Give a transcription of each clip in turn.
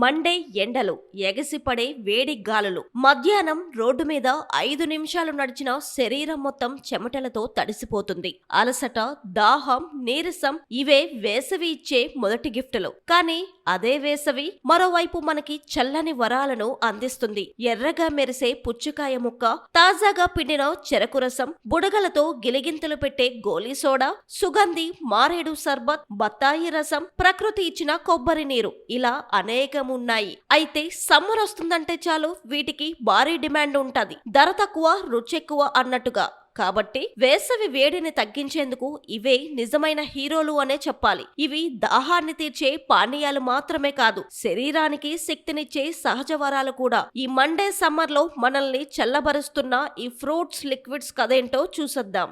Monday ఎండలు, ఎగసిపడే వేడి గాలులు. మధ్యాహ్నం రోడ్డు మీద 5 నిమిషాలు నడిచిన శరీరం మొత్తం చెమటలతో తడిసిపోతుంది. అలసట, దాహం, నీరసం ఇవే వేసవి ఇచ్చే మొదటి గిఫ్టులు. కానీ అదే వేసవి మరోవైపు మనకి చల్లని వరాలను అందిస్తుంది. ఎర్రగా మెరిసే పుచ్చకాయ ముక్క, తాజాగా పిండిన చెరకు రసం, బుడగలతో గిలిగింతలు పెట్టే గోలీ సోడా, సుగంధి మారేడు సర్బత్, బత్తాయి రసం, ప్రకృతి ఇచ్చిన కొబ్బరి నీరు, ఇలా అనేకమున్నాయి. అయితే సమ్మర్ వస్తుందంటే చాలు వీటికి భారీ డిమాండ్ ఉంటది. ధర తక్కువ, రుచెక్కువ అన్నట్టుగా. కాబట్టి వేసవి వేడిని తగ్గించేందుకు ఇవే నిజమైన హీరోలు అనే చెప్పాలి. ఇవి దాహాన్ని తీర్చే పానీయాలు మాత్రమే కాదు, శరీరానికి శక్తినిచ్చే సహజ వరాలు కూడా. ఈ మండే సమ్మర్ లో మనల్ని చల్లబరుస్తున్న ఈ ఫ్రూట్స్, లిక్విడ్స్ కదేంటో చూసొద్దాం.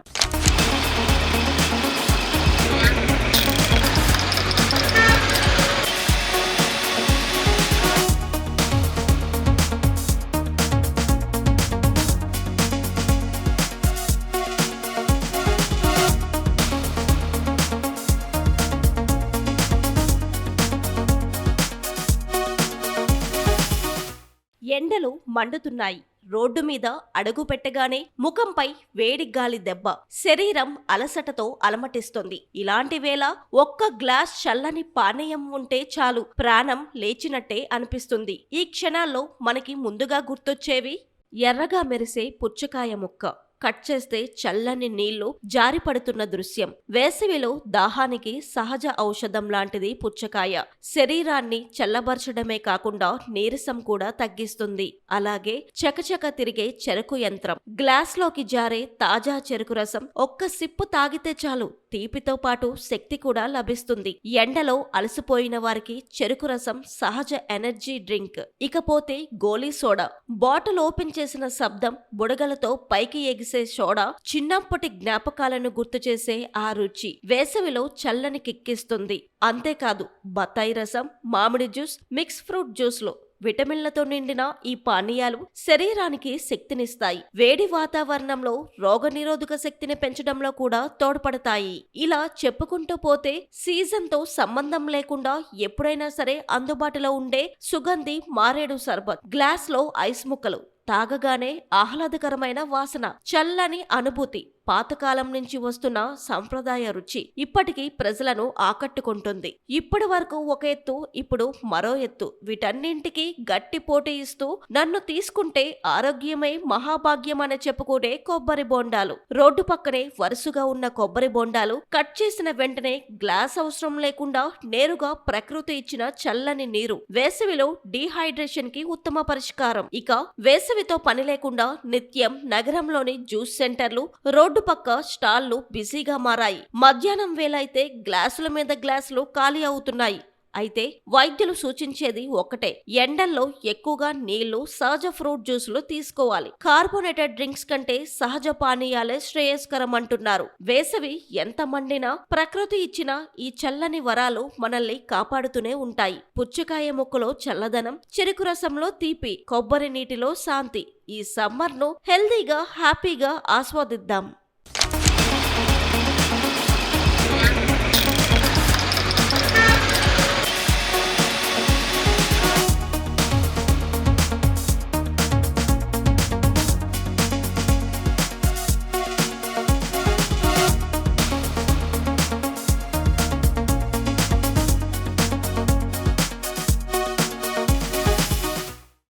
ఎండలు మండుతున్నాయి. రోడ్డు మీద అడుగు పెట్టగానే ముఖంపై వేడి గాలి దెబ్బ, శరీరం అలసటతో అలమటిస్తుంది. ఇలాంటి వేళ ఒక్క గ్లాస్ చల్లని పానీయం ఉంటే చాలు, ప్రాణం లేచినట్టే అనిపిస్తుంది. ఈ క్షణాల్లో మనకి ముందుగా గుర్తొచ్చేవి ఎర్రగా మెరిసే పుచ్చకాయ ముక్క, కట్ చేస్తే చల్లని నీళ్లు జారిపడుతున్న దృశ్యం. వేసవిలో దాహానికి సహజ ఔషధం లాంటిది పుచ్చకాయ. శరీరాన్ని చల్లబరచడమే కాకుండా నీరసం కూడా తగ్గిస్తుంది. అలాగే చకచక తిరిగే చెరకు యంత్రం, గ్లాస్లోకి జారే తాజా చెరకు రసం ఒక్క సిప్పు తాగితే చాలు, తీపితో పాటు శక్తి కూడా లభిస్తుంది. ఎండలో అలసిపోయిన వారికి చెరకు రసం సహజ ఎనర్జీ డ్రింక్. ఇకపోతే గోలీ సోడా, బాటిల్ ఓపెన్ చేసిన శబ్దం, బుడగలతో పైకి ఎగిసే సోడా చిన్నప్పటి జ్ఞాపకాలను గుర్తు చేసే ఆ రుచి వేసవిలో చల్లని కిక్కిస్తుంది. అంతేకాదు బత్తాయి రసం, మామిడి జ్యూస్, మిక్స్ ఫ్రూట్ జ్యూస్లు, విటమిన్లతో నిండిన ఈ పానీయాలు శరీరానికి శక్తినిస్తాయి. వేడి వాతావరణంలో రోగనిరోధక శక్తిని పెంచడంలో కూడా తోడ్పడతాయి. ఇలా చెప్పుకుంటూ పోతే సీజన్తో సంబంధం లేకుండా ఎప్పుడైనా సరే అందుబాటులో ఉండే సుగంధి మారేడు సర్బత్, గ్లాస్లో ఐస్ ముక్కలు, తాగగానే ఆహ్లాదకరమైన వాసన, చల్లని అనుభూతి, పాతకాలం నుంచి వస్తున్న సంప్రదాయ రుచి ఇప్పటికీ ప్రజలను ఆకట్టుకుంటుంది. ఇప్పటి వరకు ఒక ఎత్తు, ఇప్పుడు మరో ఎత్తు. వీటన్నింటికి గట్టి పోటీ ఇస్తూ నన్ను తీసుకుంటే ఆరోగ్యమే మహాభాగ్యం అని చెప్పుకునే కొబ్బరి బోండాలు. రోడ్డు పక్కనే వరుసగా ఉన్న కొబ్బరి బోండాలు కట్ చేసిన వెంటనే గ్లాస్ అవసరం లేకుండా నేరుగా ప్రకృతి ఇచ్చిన చల్లని నీరు వేసవిలో డీహైడ్రేషన్ కి ఉత్తమ పరిష్కారం. ఇక వేసవితో పని లేకుండా నిత్యం నగరంలోని జ్యూస్ సెంటర్లు, రోడ్డు పక్క స్టాళ్లు బిజీగా మారాయి. మధ్యాహ్నం వేళ అయితే గ్లాసుల మీద గ్లాసులు ఖాళీ అవుతున్నాయి. అయితే వైద్యులు సూచించేది ఒకటే, ఎండల్లో ఎక్కువగా నీళ్లు, సహజ ఫ్రూట్ జ్యూసులు తీసుకోవాలి. కార్బోనేటెడ్ డ్రింక్స్ కంటే సహజ పానీయాలే శ్రేయస్కరం అంటున్నారు. వేసవి ఎంత మండినా ప్రకృతి ఇచ్చిన ఈ చల్లని వరాలు మనల్ని కాపాడుతూనే ఉంటాయి. పుచ్చకాయ ముక్కలో చల్లదనం, చెరుకు రసంలో తీపి, కొబ్బరి నీటిలో శాంతి. ఈ సమ్మర్ను హెల్దీగా, హ్యాపీగా ఆస్వాదిద్దాం.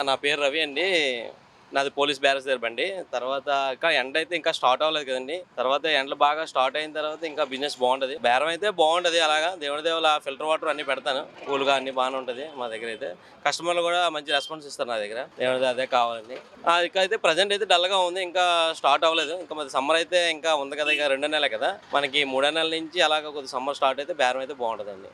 నా పేరు రవి అండి. నాది పోలీస్ బ్యారేజ్ దగ్గర బండి. తర్వాత ఇంకా ఎండ అయితే ఇంకా స్టార్ట్ అవ్వలేదు కదండి. తర్వాత ఎండలు బాగా స్టార్ట్ అయిన తర్వాత ఇంకా బిజినెస్ బాగుంటది, బేరం అయితే బాగుంటది. అలాగా దేవుడి దేవుల ఫిల్టర్ వాటర్ అన్ని పెడతాను, కూల్గా అన్ని బాగానే ఉంటది. మా దగ్గర అయితే కస్టమర్లు కూడా మంచి రెస్పాన్స్ ఇస్తారు నా దగ్గర. దేవుడి అదే కావాలండి. ఇంకా అయితే ప్రజెంట్ అయితే డల్ గా ఉంది, ఇంకా స్టార్ట్ అవ్వలేదు. ఇంకా మరి సమ్మర్ అయితే ఇంకా ఉంది కదా, ఇక 2 నెలలే కదా మనకి. 3 నెలల నుంచి అలాగా కొద్ది సమ్మర్ స్టార్ట్ అయితే బేరం అయితే బాగుంటదండి.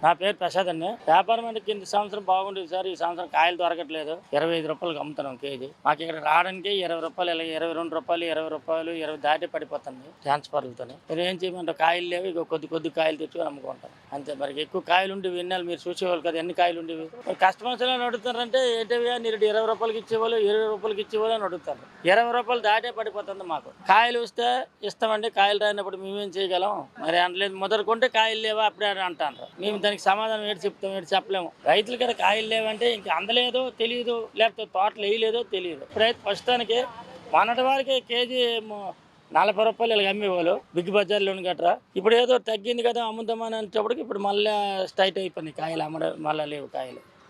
నా పేరు ప్రసాద్ అండి. వ్యాపారం అంటే కింద సంవత్సరం బాగుండేది సార్. ఈ సంవత్సరం కాయలు దొరకట్లేదు. 25 రూపాయలకు అమ్ముతున్నాం కేజీ. మాకు ఇక్కడ రావడానికి 20 రూపాయలు, ఇలా 22 రూపాయలు, 20 రూపాయలు, 20 దాటి పడిపోతుంది ట్రాన్స్ఫర్లతోనే. మీరు ఏం చేయమంటారు, కాయలు లేవు, ఇక కొద్ది కాయలు తెచ్చుకొని అమ్ముకుంటాం అంతే. మరి ఎక్కువ కాయలు ఉండేవి ఎన్నాళ్ళు మీరు చూసేవాళ్ళు కదా, ఎన్ని కాయలు ఉండేవి. కస్టమర్స్ ఎలా అడుగుతారంటే ఏంటవి మీరు 20 రూపాయలకి ఇచ్చేవాళ్ళు, 20 రూపాయలకి ఇచ్చేవాళ్ళు అని అడుగుతారు. 20 రూపాయలు దాటే పడిపోతుంది మాకు. కాయలు వస్తే ఇస్తామండి, కాయలు రాయినప్పుడు మేమేం చేయగలం. మరి అనలేదు, మొదలుకుంటే కాయలు లేవా అప్పుడే అంటారు. మేము దానికి సమాధానం ఏంటి చెప్తాం, ఏంటి చెప్పలేము. రైతుల కదా కాయలు లేవంటే ఇంక అందలేదో తెలియదు, లేకపోతే తోటలు వేయలేదో తెలియదు. ఇప్పుడైతే ప్రస్తుతానికి మొన్నటి వారికి కేజీ 40 రూపాయలు ఇలాగ అమ్మేవాళ్ళు బిగ్ బజార్లోని గట్రా. ఇప్పుడు ఏదో తగ్గింది కదా అమ్ముదామని అనేటప్పటికి ఇప్పుడు మళ్ళీ స్టైట్ అయిపోయింది కాయలు అమ్మడం, మళ్ళీ లేవు కాయలు.